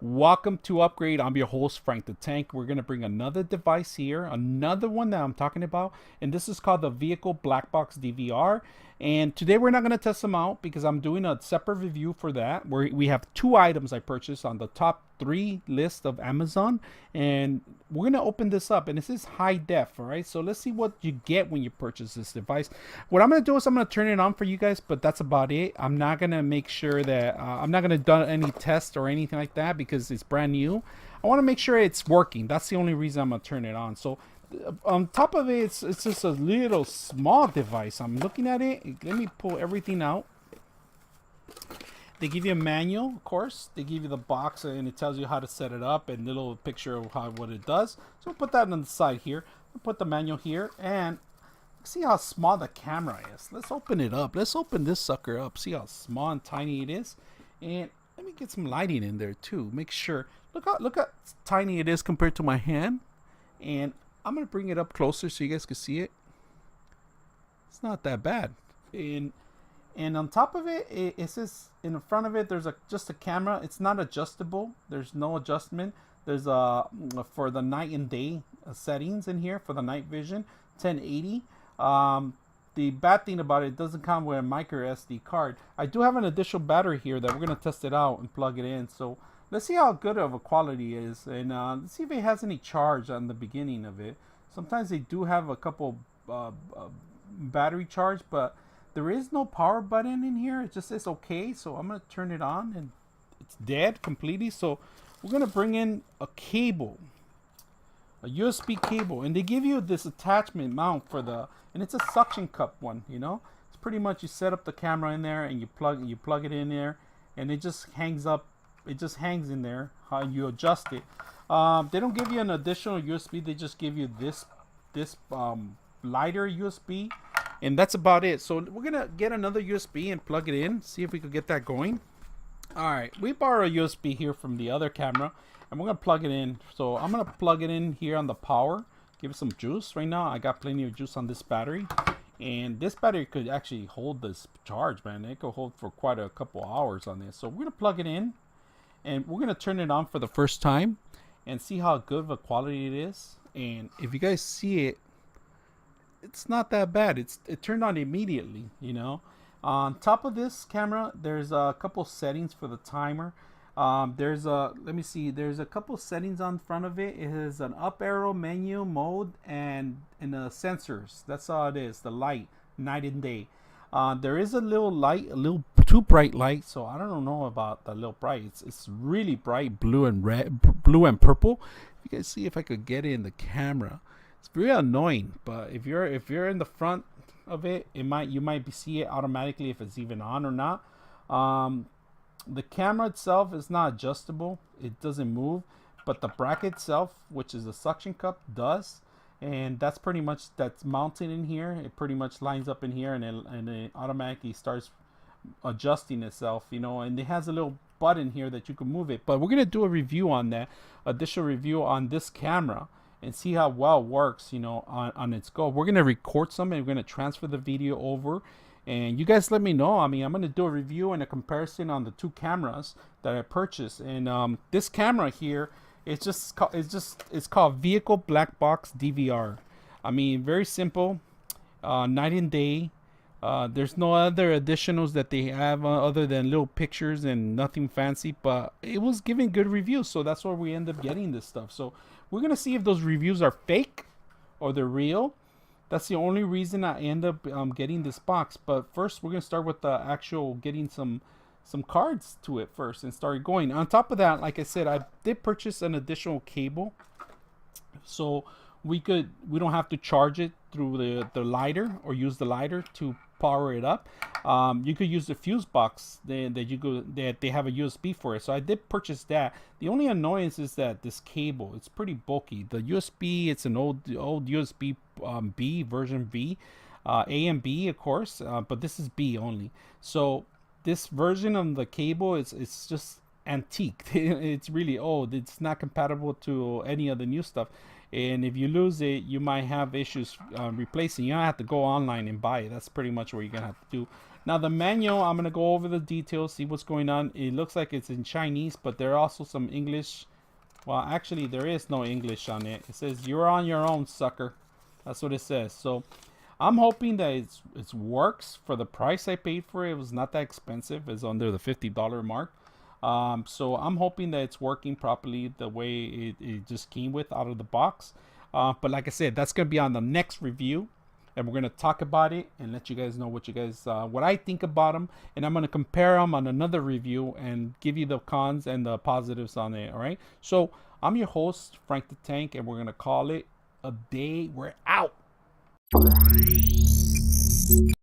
Welcome to Upgrade. I'm your host, Frank the Tank. We're going to bring another device here, another one that I'm talking about, and this is called the Vehicle Black Box DVR. And today we're not going to test them out because I'm doing a separate review for that, where we have two items I purchased on the top 3 list of Amazon, and we're going to open this up, and this is high def. All right, so let's see what you get when you purchase this device. What I'm going to do is I'm going to turn it on for you guys, but that's about it. I'm not going to make sure that I'm not going to do any tests or anything like that because it's brand new. I want to make sure it's working. That's the only reason I'm going to turn it on. So on top of it, it's just a little small device. I'm looking at it. Let me pull everything out. They give you a manual, of course. They give you the box and it tells you how to set it up and a little picture of what it does. So we'll put that on the side here. We'll put the manual here and see how small the camera is. Let's open it up. Let's open this sucker up. See how small and tiny it is. And let me get some lighting in there too. Make sure. Look how tiny it is compared to my hand. And I'm gonna bring it up closer so you guys can see it. It's not that bad. And on top of it, it says in front of it, there's just a camera. It's not adjustable. There's no adjustment. There's for the night and day settings in here for the night vision, 1080. The bad thing about it doesn't come with a micro SD card. I do have an additional battery here that we're gonna test it out and plug it in. So let's see how good of a quality it is, and let's see if it has any charge on the beginning of it. Sometimes they do have a couple battery charge, but there is no power button in here. It just says okay, so I'm gonna turn it on and it's dead completely. So we're gonna bring in a cable, a USB cable, and they give you this attachment mount for and it's a suction cup one. You know, it's pretty much you set up the camera in there and you plug it in there, and it just hangs up. It just hangs in there. How you adjust it. They don't give you an additional USB. They just give you this lighter USB. And that's about it. So we're gonna get another USB and plug it in, see if we could get that going. All right, we borrow a USB here from the other camera and we're gonna plug it in. So I'm gonna plug it in here on the power, give it some juice. Right now I got plenty of juice on this battery, and this battery could actually hold this charge, man. It could hold for quite a couple hours on this. So we're gonna plug it in and we're gonna turn it on for the first time and see how good of a quality it is. And if you guys see it, it's not that bad. It turned on immediately, you know. On top of this camera, there's a couple settings for the timer. Let me see, there's a couple settings on front of it. It has an up arrow, menu, mode, and the sensors. That's all it is, the light, night and day. There is a little light, a little too bright light, so I don't know about the little bright. It's really bright, blue and blue and purple. You guys see if I could get it in the camera. It's very annoying, but if you're in the front of it, you might see it automatically if it's even on or not. The camera itself is not adjustable; it doesn't move, but the bracket itself, which is the suction cup, does, and that's mounted in here. It pretty much lines up in here, and it automatically starts adjusting itself, you know. And it has a little button here that you can move it. But we're gonna do a review on that, additional review on this camera, and see how well it works, you know, on its go. We're gonna record some and we're gonna transfer the video over, and you guys let me know. I mean, I'm gonna do a review and a comparison on the two cameras that I purchased. And this camera here, it's called Vehicle Black Box DVR. I mean, very simple, night and day. There's no other additionals that they have other than little pictures and nothing fancy, but it was giving good reviews, so that's why we end up getting this stuff. So we're gonna see if those reviews are fake or they're real. That's the only reason I end up getting this box. But first, we're gonna start with the actual getting some cards to it first and start going. On top of that, like I said, I did purchase an additional cable, so we don't have to charge it through the lighter or use the lighter to power it up. You could use the fuse box that they have a USB for it. So I did purchase that. The only annoyance is that this cable, it's pretty bulky. The USB, it's an old USB B version B, A and B of course, but this is B only. So this version of the cable it's just antique. It's really old. It's not compatible to any of the new stuff. And if you lose it, you might have issues replacing. You don't have to go online and buy it. That's pretty much what you're gonna have to do. Now the manual, I'm gonna go over the details, see what's going on. It looks like it's in Chinese, but there are also some English. Well, actually, there is no English on it. It says you're on your own, sucker. That's what it says. So I'm hoping that it works for the price I paid for it. It was not that expensive. It's under the $50 mark. So I'm hoping that it's working properly the way it just came with out of the box. But like I said, that's gonna be on the next review, and we're gonna talk about it and let you guys know what I think about them, and I'm gonna compare them on another review and give you the cons and the positives on it. All right. So I'm your host, Frank the Tank, and we're gonna call it a day. We're out.